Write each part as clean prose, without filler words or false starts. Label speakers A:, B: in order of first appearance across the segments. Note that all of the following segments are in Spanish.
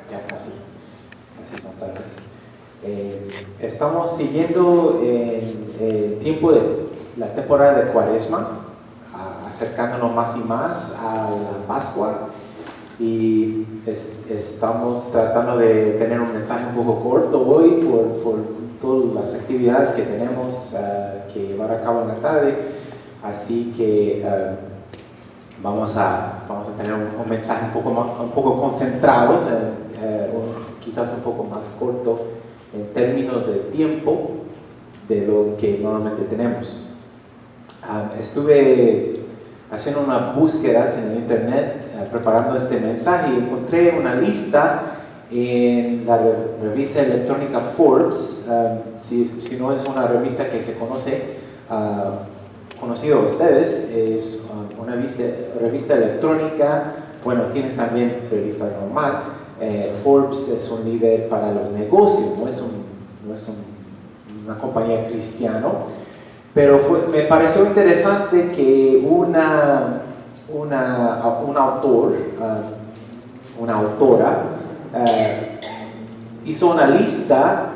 A: ya casi son tardes. Estamos siguiendo el tiempo de la temporada de Cuaresma, acercándonos más y más a la Pascua, y estamos tratando de tener un mensaje un poco corto hoy por todas las actividades que tenemos que llevar a cabo en la tarde, así que vamos a tener un mensaje un poco concentrado, quizás un poco más corto en términos de tiempo de lo que normalmente tenemos. Estuve haciendo unas búsquedas en el internet preparando este mensaje y encontré una lista en la revista electrónica Forbes. Si no es una revista que se conocido a ustedes, es una revista electrónica. Bueno, tienen también revista normal. Forbes es un líder para los negocios, no es una compañía cristiana, pero me pareció interesante que un autor, una autora, hizo una lista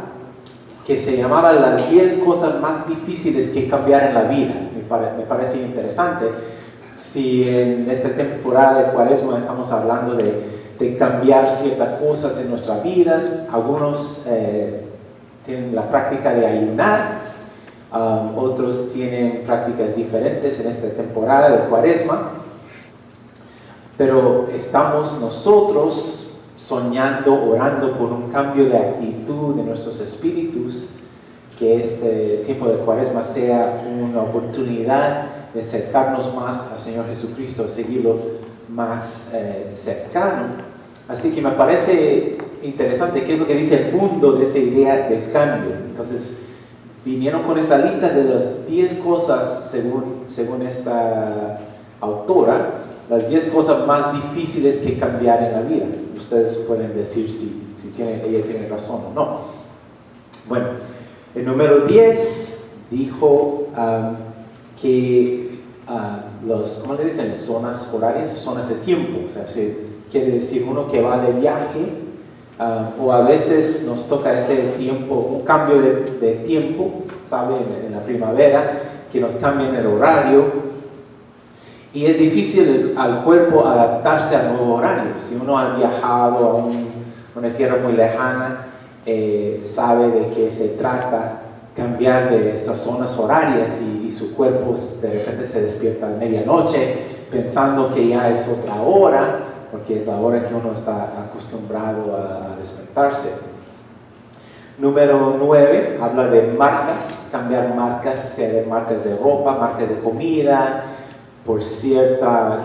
A: que se llamaba las 10 cosas más difíciles que cambiar en la vida. Me parece interesante. Si en esta temporada de Cuaresma estamos hablando de cambiar ciertas cosas en nuestras vidas, algunos tienen la práctica de ayunar, otros tienen prácticas diferentes en esta temporada de Cuaresma, pero estamos nosotros soñando, orando por un cambio de actitud de nuestros espíritus, que este tiempo de Cuaresma sea una oportunidad de acercarnos más al Señor Jesucristo, seguirlo más cercano. Así que me parece interesante qué es lo que dice el mundo de esa idea de cambio. Entonces, vinieron con esta lista de las 10 cosas, según esta autora, las 10 cosas más difíciles que cambiar en la vida. Ustedes pueden decir si ella tiene razón o no. Bueno, el número 10 dijo que ¿cómo le dicen? Zonas horarias, zonas de tiempo. O sea, quiere decir uno que va de viaje, o a veces nos toca ese tiempo, un cambio de tiempo, ¿sabe? En la primavera, que nos cambien el horario. Y es difícil al cuerpo adaptarse al nuevo horario. Si uno ha viajado a una tierra muy lejana, sabe de qué se trata cambiar de estas zonas horarias, y su cuerpo de repente se despierta a medianoche pensando que ya es otra hora, porque es la hora que uno está acostumbrado a despertarse. Número 9 habla de marcas, cambiar marcas, sea de marcas de ropa, marcas de comida,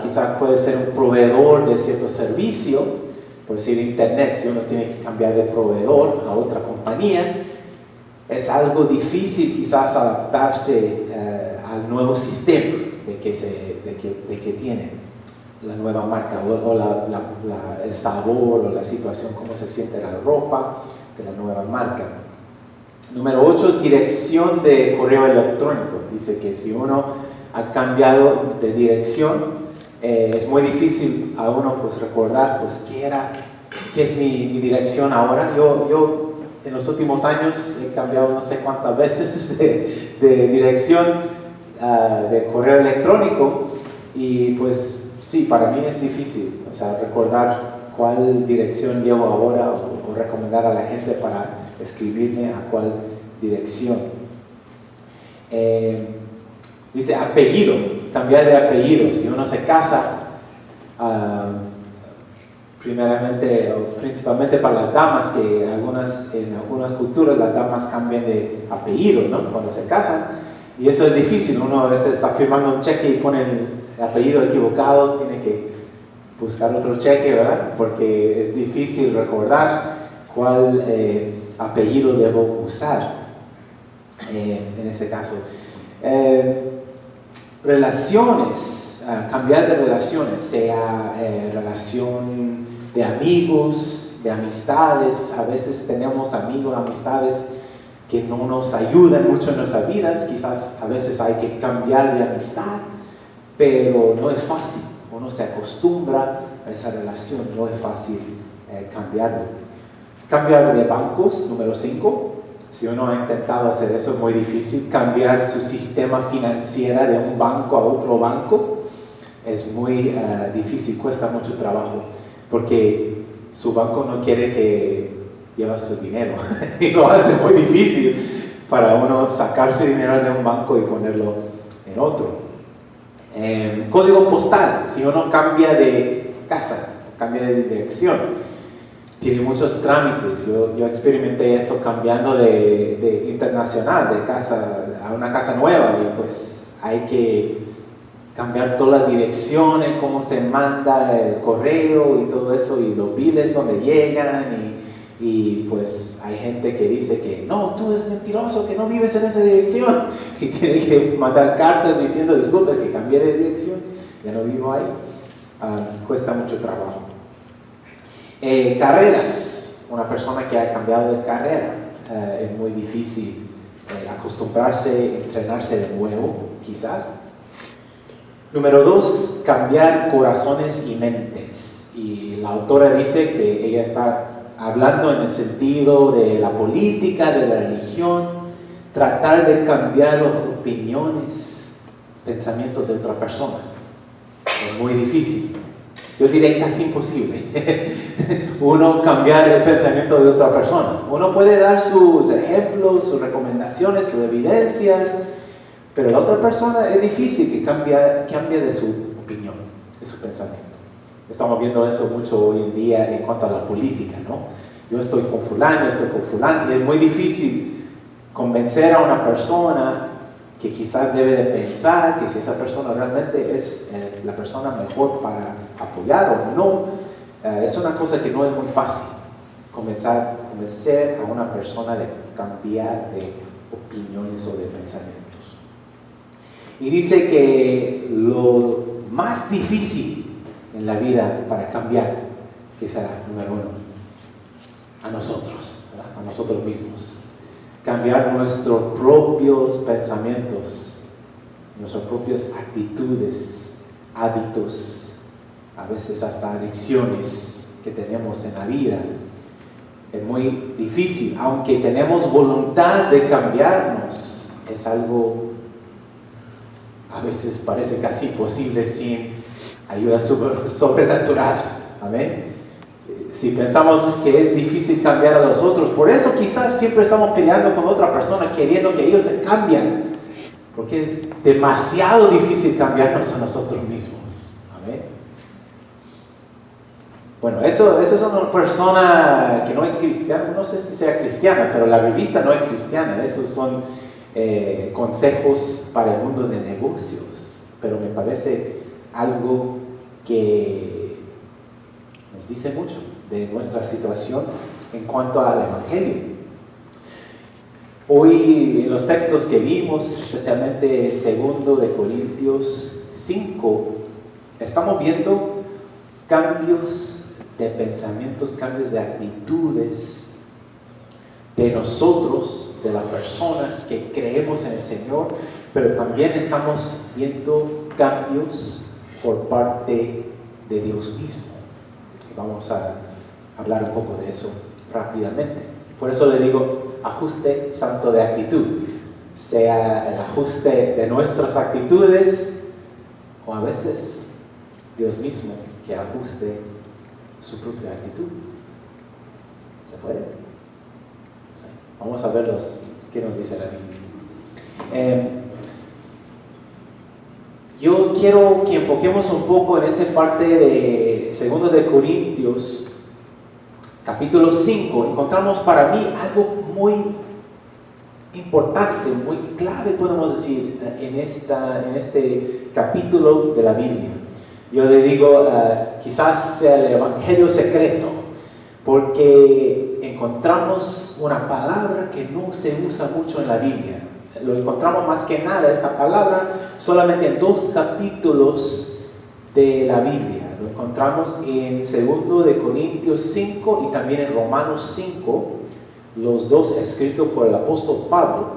A: quizás puede ser un proveedor de cierto servicio, por decir internet. Si uno tiene que cambiar de proveedor a otra compañía, es algo difícil quizás adaptarse al nuevo sistema de que tiene la nueva marca, o el sabor o la situación, cómo se siente la ropa de la nueva marca. Número 8, dirección de correo electrónico. Dice que si uno ha cambiado de dirección, es muy difícil a uno recordar qué es mi dirección ahora. Yo en los últimos años he cambiado no sé cuántas veces de dirección de correo electrónico, y pues sí, para mí es difícil, recordar cuál dirección llevo ahora, o recomendar a la gente para escribirme a cuál dirección. Dice apellido, cambiar de apellido. Si uno se casa, principalmente para las damas, que en algunas culturas las damas cambian de apellido, ¿no? Cuando se casan, y eso es difícil. Uno a veces está firmando un cheque y pone el apellido equivocado, tiene que buscar otro cheque, ¿verdad? Porque es difícil recordar cuál apellido debo usar en ese caso. Relaciones, cambiar de relaciones, sea relación de amigos, de amistades. A veces tenemos amigos, amistades que no nos ayudan mucho en nuestras vidas. Quizás a veces hay que cambiar de amistad, pero no es fácil. Uno se acostumbra a esa relación, no es fácil cambiarlo. Cambiar de bancos, número 5. Si uno ha intentado hacer eso, es muy difícil. Cambiar su sistema financiero de un banco a otro banco es muy difícil, cuesta mucho trabajo, porque su banco no quiere que lleve su dinero y lo hace muy difícil para uno sacar su dinero de un banco y ponerlo en otro. Código postal, si uno cambia de casa, cambia de dirección, tiene muchos trámites. Yo experimenté eso cambiando de internacional, de casa a una casa nueva, y pues hay que cambiar todas las direcciones, cómo se manda el correo y todo eso, y los biles donde llegan, y pues hay gente que dice que no, tú eres mentiroso, que no vives en esa dirección, y tiene que mandar cartas diciendo disculpas que cambié de dirección, ya no vivo ahí. Cuesta mucho trabajo. Carreras, una persona que ha cambiado de carrera, es muy difícil acostumbrarse, entrenarse de nuevo, quizás. Número 2, cambiar corazones y mentes. Y la autora dice que ella está hablando en el sentido de la política, de la religión, tratar de cambiar las opiniones, pensamientos de otra persona. Es muy difícil. Yo diré casi imposible. Uno cambiar el pensamiento de otra persona. Uno puede dar sus ejemplos, sus recomendaciones, sus evidencias, pero la otra persona es difícil que cambie de su opinión, de su pensamiento. Estamos viendo eso mucho hoy en día en cuanto a la política, ¿no? Yo estoy con fulano, yo estoy con fulano, y es muy difícil convencer a una persona que quizás debe de pensar que si esa persona realmente es la persona mejor para apoyar o no. Es una cosa que no es muy fácil convencer a una persona de cambiar de opiniones o de pensamientos. Y dice que lo más difícil en la vida para cambiar, que será, número 1, a nosotros, ¿verdad? A nosotros mismos. Cambiar nuestros propios pensamientos, nuestras propias actitudes, hábitos, a veces hasta adicciones que tenemos en la vida. Es muy difícil, aunque tenemos voluntad de cambiarnos, es algo a veces parece casi imposible sin ayuda sobrenatural. Amén. Si pensamos que es difícil cambiar a los otros, por eso quizás siempre estamos peleando con otra persona, queriendo que ellos se cambien, porque es demasiado difícil cambiarnos a nosotros mismos. Amén. Bueno, eso es una persona que no es cristiana, no sé si sea cristiana, pero la revista no es cristiana. Esos son consejos para el mundo de negocios, pero me parece algo que nos dice mucho de nuestra situación en cuanto al Evangelio. Hoy en los textos que vimos, especialmente 2 de Corintios 5, estamos viendo cambios de pensamientos, cambios de actitudes de nosotros, de las personas que creemos en el Señor, pero también estamos viendo cambios por parte de Dios mismo. Vamos a hablar un poco de eso rápidamente. Por eso le digo ajuste santo de actitud, sea el ajuste de nuestras actitudes o a veces Dios mismo que ajuste su propia actitud. ¿Se puede? Sí. Vamos a ver qué nos dice la Biblia. Yo quiero que enfoquemos un poco en esa parte de 2 de Corintios, capítulo 5. Encontramos para mí algo muy importante, muy clave, podemos decir, en este capítulo de la Biblia. Yo le digo, quizás sea el evangelio secreto, porque encontramos una palabra que no se usa mucho en la Biblia. Lo encontramos más que nada, esta palabra, solamente en 2 capítulos de la Biblia. Lo encontramos en 2 de Corintios 5 y también en Romanos 5, los dos escritos por el apóstol Pablo.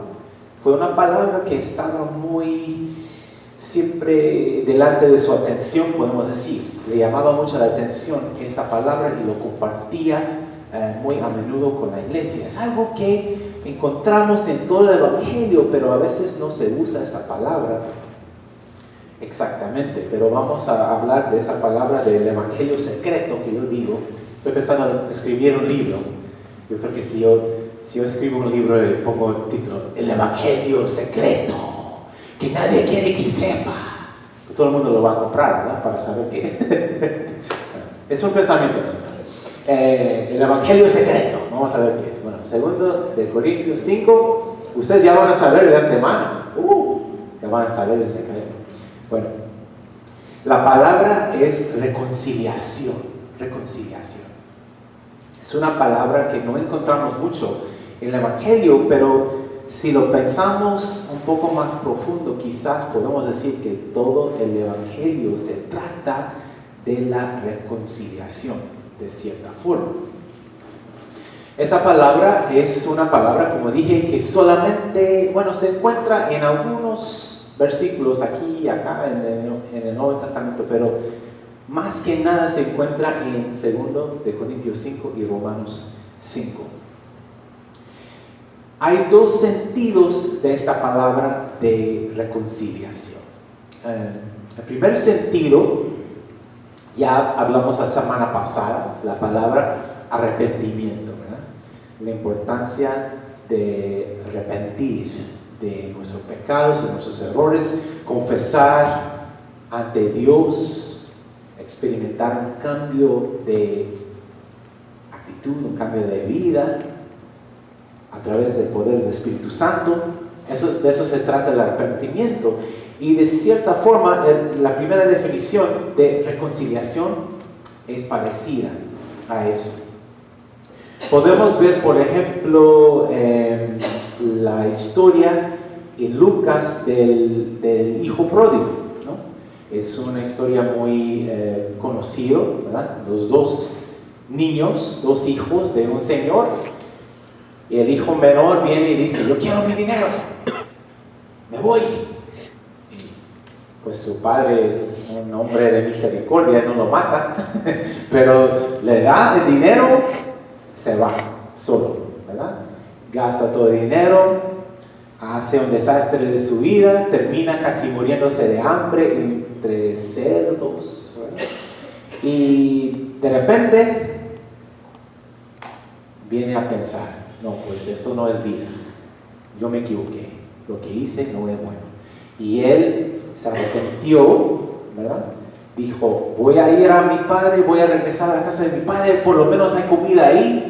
A: Fue una palabra que estaba muy siempre delante de su atención, podemos decir. Le llamaba mucho la atención esta palabra y lo compartía muy a menudo con la iglesia. Es algo que encontramos en todo el Evangelio, pero a veces no se usa esa palabra exactamente. Pero vamos a hablar de esa palabra del Evangelio secreto que yo digo. Estoy pensando en escribir un libro. Yo creo que si yo escribo un libro le pongo el título, El Evangelio secreto, que nadie quiere que sepa. Pues todo el mundo lo va a comprar, ¿verdad? Para saber qué. Es un pensamiento. El Evangelio secreto, vamos a ver qué es. Bueno, 2 de Corintios 5, ustedes ya van a saber de antemano. Ya van a saber el secreto. Bueno, la palabra es reconciliación. Reconciliación. Es una palabra que no encontramos mucho en el Evangelio, pero si lo pensamos un poco más profundo, quizás podemos decir que todo el Evangelio se trata de la reconciliación, de cierta forma. Esa palabra es una palabra, como dije, que solamente, se encuentra en algunos versículos aquí y acá en el Nuevo Testamento, pero más que nada se encuentra en 2 de Corintios 5 y Romanos 5. Hay dos sentidos de esta palabra de reconciliación. El primer sentido, ya hablamos la semana pasada, la palabra arrepentimiento, ¿verdad? La importancia de arrepentir de nuestros pecados, de nuestros errores, confesar ante Dios, experimentar un cambio de actitud, un cambio de vida a través del poder del Espíritu Santo. De eso se trata el arrepentimiento. Y de cierta forma, la primera definición de reconciliación es parecida a eso. Podemos ver, por ejemplo, la historia en Lucas del hijo pródigo, ¿no? Es una historia muy conocida, ¿verdad? Los dos niños, dos hijos de un señor, y el hijo menor viene y dice: yo quiero mi dinero, me voy. Pues su padre es un hombre de misericordia, no lo mata, pero le da el dinero, se va solo, ¿verdad? Gasta todo el dinero, hace un desastre de su vida, termina casi muriéndose de hambre entre cerdos, ¿verdad? Y de repente viene a pensar: no, pues eso no es vida, yo me equivoqué, lo que hice no es bueno. Y él se arrepintió, ¿verdad? Dijo: voy a ir a mi padre, voy a regresar a la casa de mi padre, por lo menos hay comida ahí.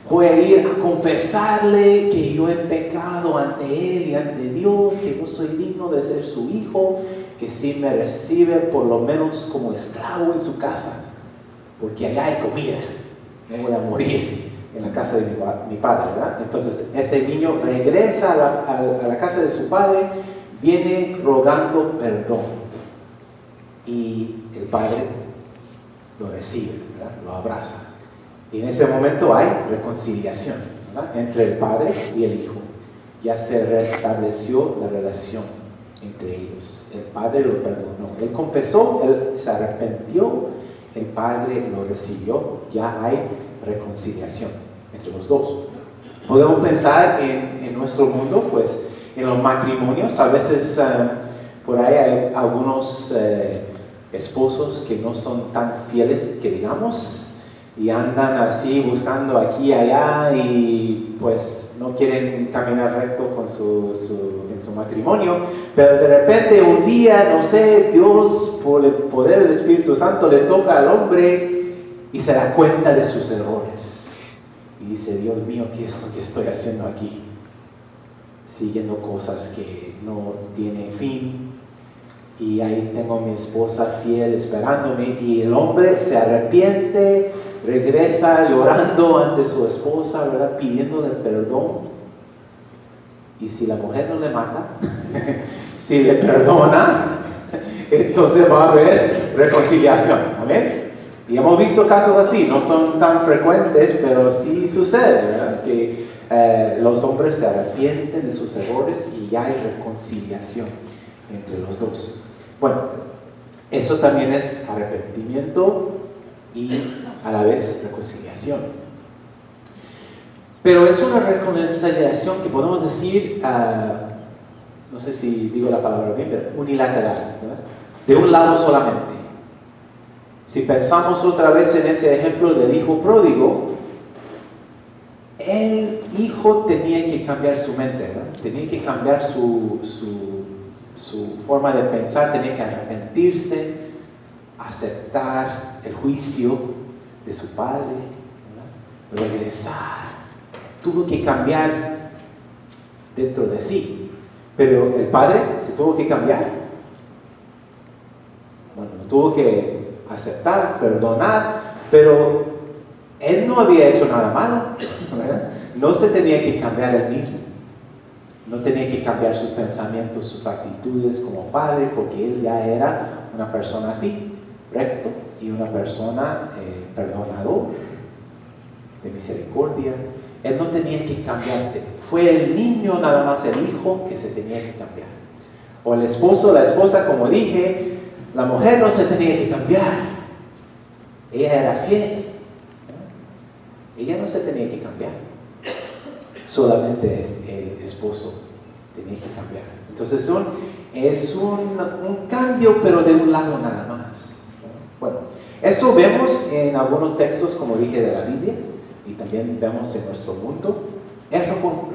A: Voy a ir a confesarle que yo he pecado ante él y ante Dios, que no soy digno de ser su hijo, que si me recibe por lo menos como esclavo en su casa, porque allá hay comida, no voy a morir en la casa de mi padre, ¿verdad? Entonces ese niño regresa a la casa de su padre, viene rogando perdón, y el padre lo recibe, ¿verdad? Lo abraza, y en ese momento hay reconciliación, ¿verdad? Entre el padre y el hijo. Ya se restableció la relación entre ellos. El padre lo perdonó, él confesó, él se arrepintió, el padre lo recibió. Ya hay reconciliación entre los dos. Podemos pensar en nuestro mundo, pues en los matrimonios. A veces por ahí hay algunos esposos que no son tan fieles, que digamos, y andan así buscando aquí y allá, y pues no quieren caminar recto con en su matrimonio, pero de repente un día, no sé, Dios por el poder del Espíritu Santo le toca al hombre y se da cuenta de sus errores y dice: Dios mío, ¿qué es lo que estoy haciendo aquí? Siguiendo cosas que no tienen fin, y ahí tengo a mi esposa fiel esperándome. Y el hombre se arrepiente, regresa llorando ante su esposa, ¿verdad? Pidiéndole perdón. Y si la mujer no le mata, si le perdona, entonces va a haber reconciliación. Amén. Y hemos visto casos así, no son tan frecuentes, pero sí sucede, ¿verdad? Que los hombres se arrepienten de sus errores y ya hay reconciliación entre los dos. Bueno, eso también es arrepentimiento y a la vez reconciliación. Pero es una reconciliación que podemos decir, no sé si digo la palabra bien, pero unilateral, ¿verdad? De un lado solamente. Si pensamos otra vez en ese ejemplo del hijo pródigo, el hijo tenía que cambiar su mente, ¿verdad? Tenía que cambiar su forma de pensar, tenía que arrepentirse, aceptar el juicio de su padre, ¿verdad? Regresar. Tuvo que cambiar dentro de sí. Pero el padre se tuvo que cambiar. Bueno, tuvo que aceptar, perdonar, pero él no había hecho nada malo, ¿verdad? No se tenía que cambiar él mismo. No tenía que cambiar sus pensamientos, sus actitudes como padre, porque él ya era una persona así, recto, y una persona perdonador, de misericordia. Él no tenía que cambiarse. Fue el niño, nada más el hijo, que se tenía que cambiar. O el esposo, la esposa, como dije, la mujer no se tenía que cambiar. Ella era fiel. Ella no se tenía que cambiar. Solamente el esposo tenía que cambiar. Entonces es un cambio, pero de un lado nada más. Bueno, eso vemos en algunos textos, como dije, de la Biblia. Y también vemos en nuestro mundo. Es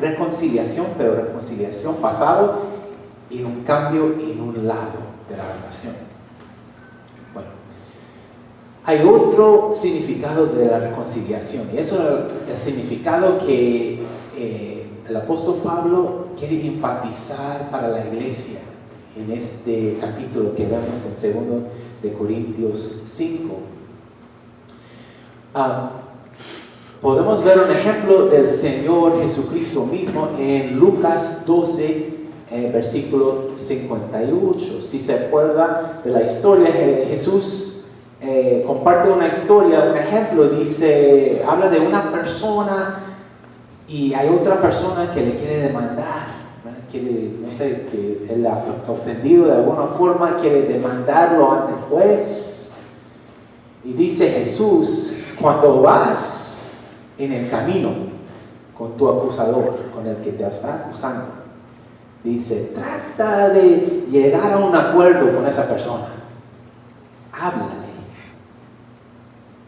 A: reconciliación, pero reconciliación pasado en un cambio en un lado de la relación. Bueno, hay otro significado de la reconciliación, y eso es el significado que el apóstol Pablo quiere enfatizar para la iglesia en este capítulo que vemos en 2 de Corintios 5. Podemos ver un ejemplo del Señor Jesucristo mismo en Lucas 12, versículo 58. Si se acuerda de la historia, Jesús comparte una historia, un ejemplo, habla de una persona y hay otra persona que le quiere demandar, no sé, que él ha ofendido de alguna forma, quiere demandarlo ante el juez. Y dice Jesús, cuando vas en el camino con tu acusador, con el que te está acusando, dice, trata de llegar a un acuerdo con esa persona. Háblale.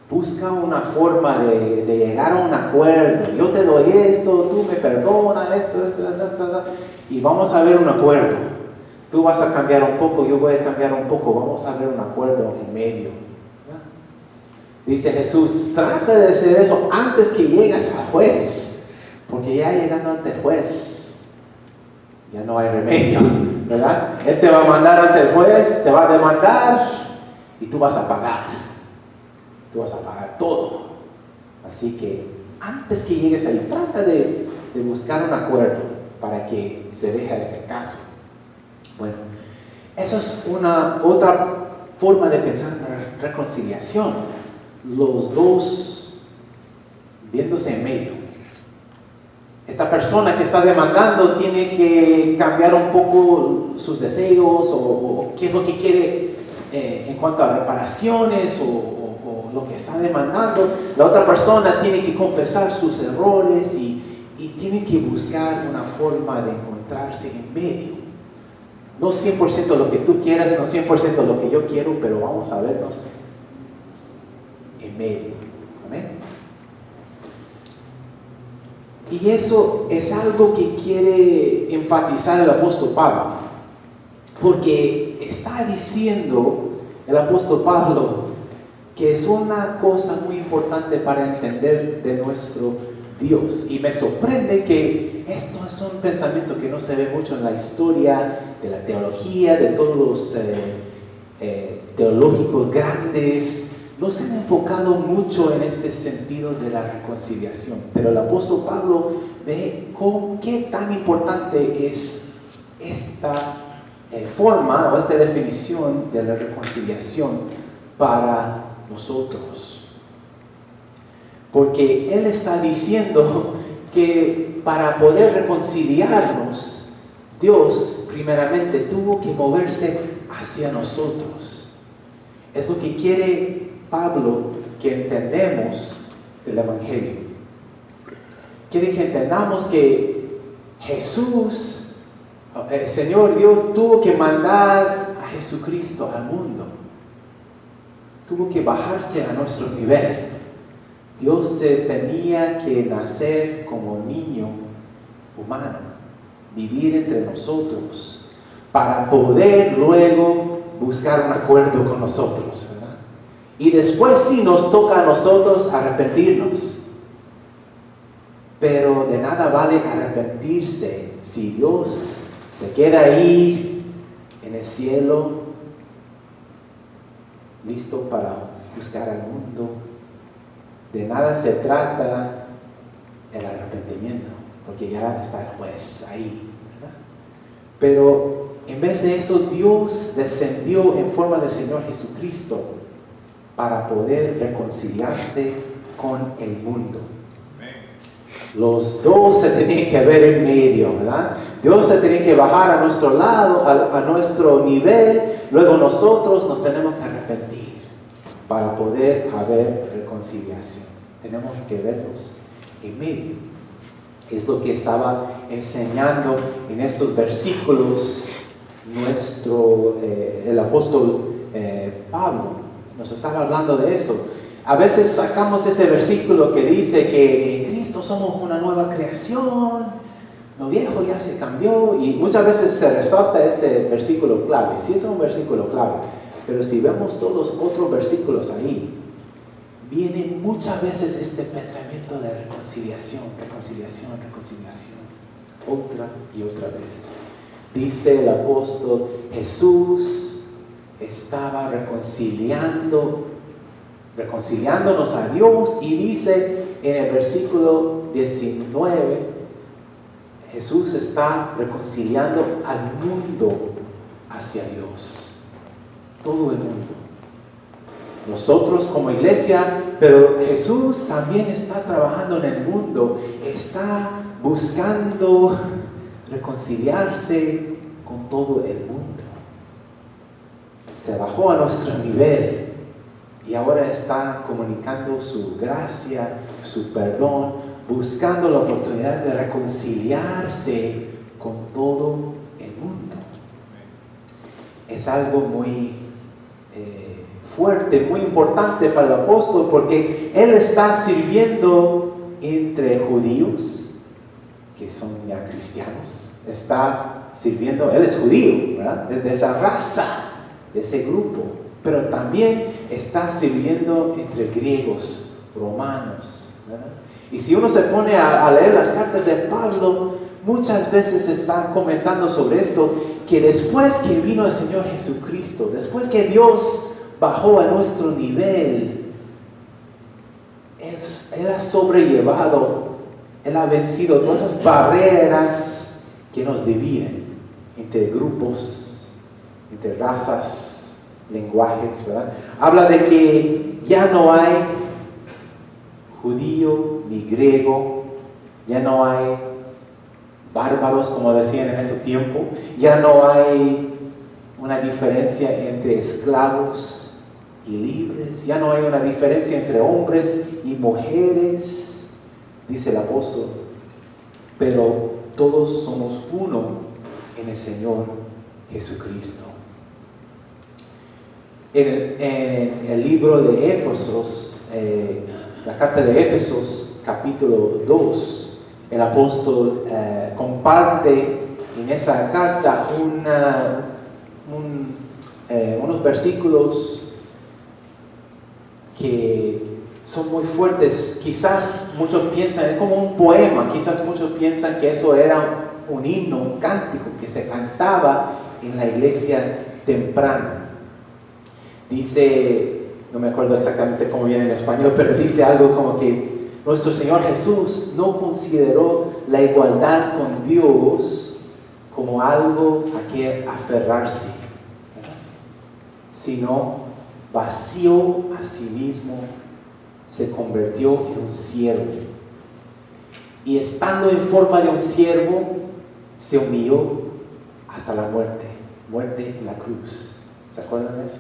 A: Busca una forma de llegar a un acuerdo. Yo te doy esto, tú me perdonas esto, y vamos a ver un acuerdo. Tú vas a cambiar un poco, yo voy a cambiar un poco, vamos a ver un acuerdo en medio. Dice Jesús, trata de hacer eso antes que llegas al juez, porque ya llegando ante el juez, ya no hay remedio, ¿verdad? Él te va a mandar ante el juez, te va a demandar y tú vas a pagar. Tú vas a pagar todo. Así que antes que llegues ahí, trata de buscar un acuerdo para que se deje ese caso. Bueno, eso es una otra forma de pensar en la reconciliación. Los dos viéndose en medio. Esta persona que está demandando tiene que cambiar un poco sus deseos o qué es lo que quiere en cuanto a reparaciones o lo que está demandando. La otra persona tiene que confesar sus errores y tiene que buscar una forma de encontrarse en medio. No 100% lo que tú quieras, no 100% lo que yo quiero, pero vamos a vernos en medio. Amén. Y eso es algo que quiere enfatizar el apóstol Pablo, porque está diciendo el apóstol Pablo que es una cosa muy importante para entender de nuestro Dios. Y me sorprende que esto es un pensamiento que no se ve mucho en la historia de la teología, de todos los teológicos grandes. No se han enfocado mucho en este sentido de la reconciliación, pero el apóstol Pablo ve qué tan importante es esta forma o esta definición de la reconciliación para nosotros. Porque él está diciendo que para poder reconciliarnos, Dios primeramente tuvo que moverse hacia nosotros. Es lo que quiere Pablo que entendemos del Evangelio. Quiere que entendamos que Jesús, el Señor Dios, tuvo que mandar a Jesucristo al mundo. Tuvo que bajarse a nuestro nivel. Dios se tenía que nacer como niño humano, vivir entre nosotros, para poder luego buscar un acuerdo con nosotros, ¿verdad? Y después sí nos toca a nosotros arrepentirnos. Pero de nada vale arrepentirse si Dios se queda ahí en el cielo, listo para juzgar al mundo. De nada se trata el arrepentimiento, porque ya está el juez ahí, ¿verdad? Pero en vez de eso, Dios descendió en forma del Señor Jesucristo para poder reconciliarse con el mundo. Los dos se tenían que ver en medio, ¿verdad? Dios se tiene que bajar a nuestro lado, a nuestro nivel, luego nosotros nos tenemos que arrepentir para poder haber reconciliación. Tenemos que vernos en medio. Es lo que estaba enseñando en estos versículos el apóstol Pablo. Nos estaba hablando de eso. A veces sacamos ese versículo que dice que en Cristo somos una nueva creación, lo viejo ya se cambió, y muchas veces se resalta ese versículo clave. Sí, es un versículo clave, pero si vemos todos los otros versículos ahí, viene muchas veces este pensamiento de reconciliación, otra y otra vez. Dice el apóstol, Jesús estaba reconciliándonos a Dios, y dice en el versículo 19, Jesús está reconciliando al mundo hacia Dios, todo el mundo. Nosotros como iglesia, pero Jesús también está trabajando en el mundo, está buscando reconciliarse con todo el mundo. Se bajó a nuestro nivel y ahora está comunicando su gracia, su perdón, buscando la oportunidad de reconciliarse con todo el mundo. Es algo muy fuerte, muy importante para el apóstol, porque él está sirviendo entre judíos que son ya cristianos. Está sirviendo, él es judío, ¿verdad? Es de esa raza, de ese grupo, pero también está sirviendo entre griegos, romanos, ¿verdad? Y si uno se pone a leer las cartas de Pablo, muchas veces está comentando sobre esto, que después que vino el Señor Jesucristo, después que Dios bajó a nuestro nivel, Él ha sobrellevado, Él ha vencido todas esas barreras que nos dividen entre grupos, entre razas, lenguajes, ¿verdad? Habla de que ya no hay judío ni griego, ya no hay bárbaros, como decían en ese tiempo, ya no hay una diferencia entre esclavos y libres, ya no hay una diferencia entre hombres y mujeres, dice el apóstol, pero todos somos uno en el Señor Jesucristo. En el libro de Éfesos, la carta de Éfesos, capítulo 2, el apóstol comparte en esa carta unos versículos que son muy fuertes. Quizás muchos piensan, es como un poema, quizás muchos piensan que eso era un himno, un cántico que se cantaba en la iglesia temprana. Dice, no me acuerdo exactamente cómo viene en español, pero dice algo como que nuestro Señor Jesús no consideró la igualdad con Dios como algo a que aferrarse, sino vació a sí mismo, se convirtió en un siervo, y estando en forma de un siervo, se humilló hasta la muerte en la cruz. ¿Se acuerdan de eso?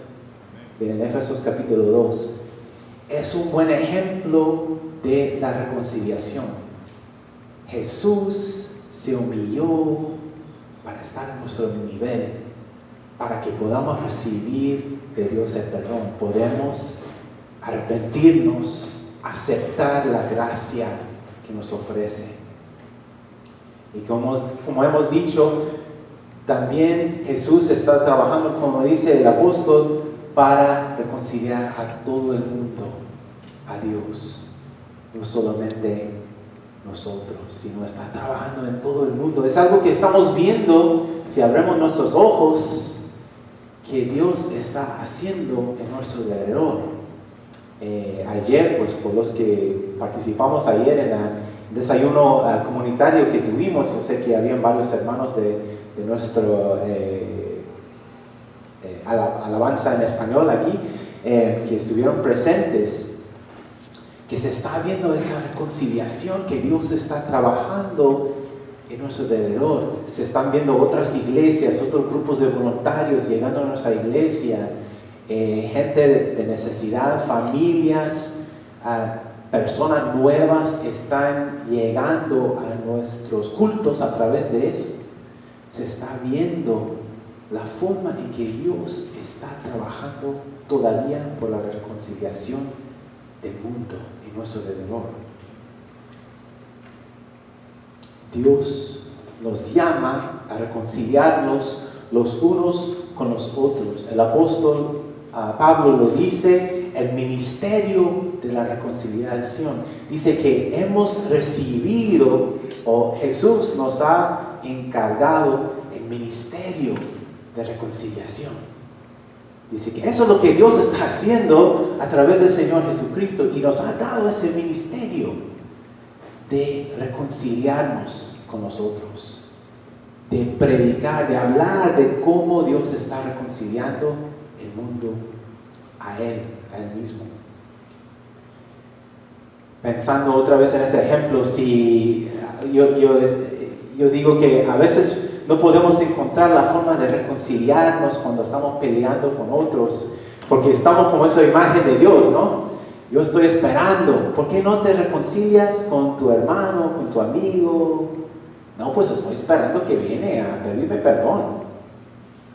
A: Bien, en Efesios capítulo 2 es un buen ejemplo de la reconciliación. Jesús se humilló para estar en nuestro nivel, para que podamos recibir de Dios el perdón. Podemos arrepentirnos, aceptar la gracia que nos ofrece. Y como hemos dicho, también Jesús está trabajando, como dice el apóstol, para reconciliar a todo el mundo a Dios, no solamente nosotros, sino está trabajando en todo el mundo. Es algo que estamos viendo si abrimos nuestros ojos, que Dios está haciendo en nuestro alrededor. Ayer, pues por los que participamos ayer en el desayuno comunitario que tuvimos, yo sé que habían varios hermanos de nuestro alabanza en español aquí, que estuvieron presentes, que se está viendo esa reconciliación que Dios está trabajando en nuestro alrededor. Se están viendo otras iglesias, otros grupos de voluntarios llegando a nuestra iglesia, gente de necesidad, familias, personas nuevas están llegando a nuestros cultos a través de eso. Se está viendo la forma en que Dios está trabajando todavía por la reconciliación del mundo y nuestro alrededor. Dios nos llama a reconciliarnos los unos con los otros. El apóstol Pablo lo dice, el ministerio de la reconciliación. Dice que hemos recibido, o Jesús nos ha encargado el ministerio de reconciliación. Dice que eso es lo que Dios está haciendo a través del Señor Jesucristo, y nos ha dado ese ministerio de reconciliarnos con nosotros, de predicar, de hablar de cómo Dios está reconciliando el mundo a Él mismo. Pensando otra vez en ese ejemplo, si yo digo que a veces no podemos encontrar la forma de reconciliarnos cuando estamos peleando con otros, porque estamos como esa imagen de Dios, ¿no? Yo estoy esperando. ¿Por qué no te reconcilias con tu hermano, con tu amigo? No, pues estoy esperando que viene a pedirme perdón.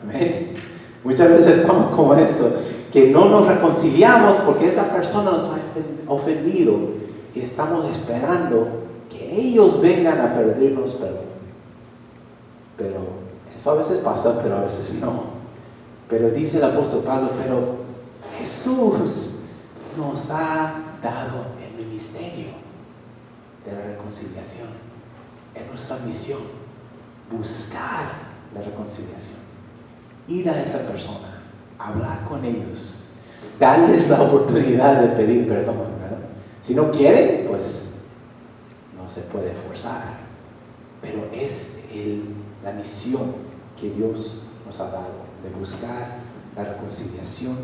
A: Amén. Muchas veces estamos como eso, que no nos reconciliamos porque esa persona nos ha ofendido y estamos esperando que ellos vengan a pedirnos perdón. Pero eso a veces pasa, pero a veces no. Pero dice el apóstol Pablo, pero Jesús nos ha dado el ministerio de la reconciliación. Es nuestra misión buscar la reconciliación, ir a esa persona, hablar con ellos, darles la oportunidad de pedir perdón, ¿verdad? Si no quieren, pues no se puede forzar, pero es la misión que Dios nos ha dado, de buscar la reconciliación,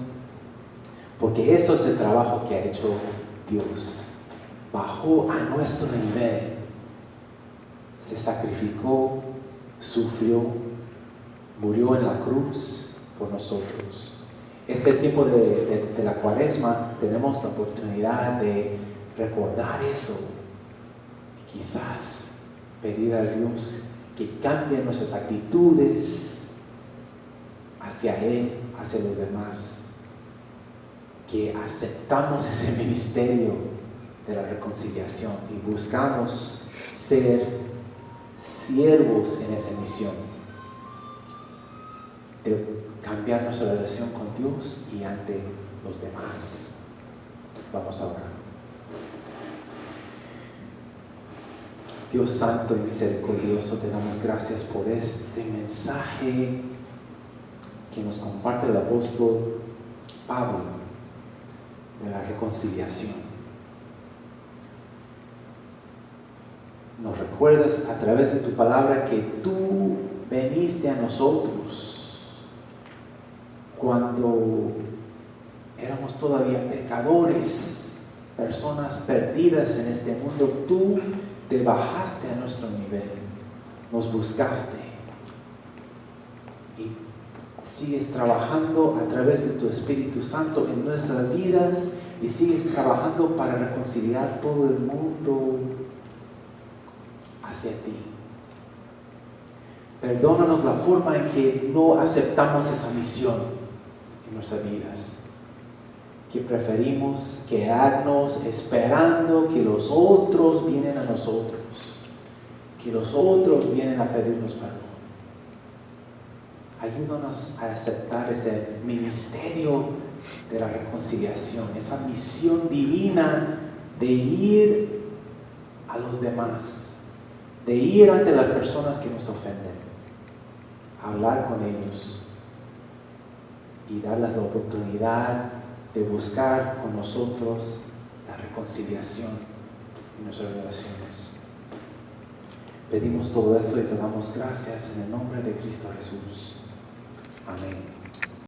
A: porque eso es el trabajo que ha hecho Dios. Bajó a nuestro nivel, se sacrificó, sufrió, murió en la cruz por nosotros. Este tiempo de la Cuaresma tenemos la oportunidad de recordar eso y quizás pedir a Dios que cambie nuestras actitudes hacia Él, hacia los demás, que aceptamos ese ministerio de la reconciliación y buscamos ser siervos en esa misión de cambiar nuestra relación con Dios y ante los demás. Vamos a orar. Dios santo y misericordioso, te damos gracias por este mensaje que nos comparte el apóstol Pablo de la reconciliación. Nos recuerdas a través de tu palabra que tú veniste a nosotros cuando éramos todavía pecadores, personas perdidas en este mundo. Tú te bajaste a nuestro nivel, nos buscaste sigues trabajando a través de tu Espíritu Santo en nuestras vidas y sigues trabajando para reconciliar todo el mundo hacia ti. Perdónanos la forma en que no aceptamos esa misión en nuestras vidas, que preferimos quedarnos esperando que los otros vienen a nosotros, que los otros vienen a pedirnos perdón. Ayúdanos a aceptar ese ministerio de la reconciliación, esa misión divina de ir a los demás, de ir ante las personas que nos ofenden, a hablar con ellos y darles la oportunidad de buscar con nosotros la reconciliación en nuestras relaciones. Pedimos todo esto y te damos gracias en el nombre de Cristo Jesús. Amén.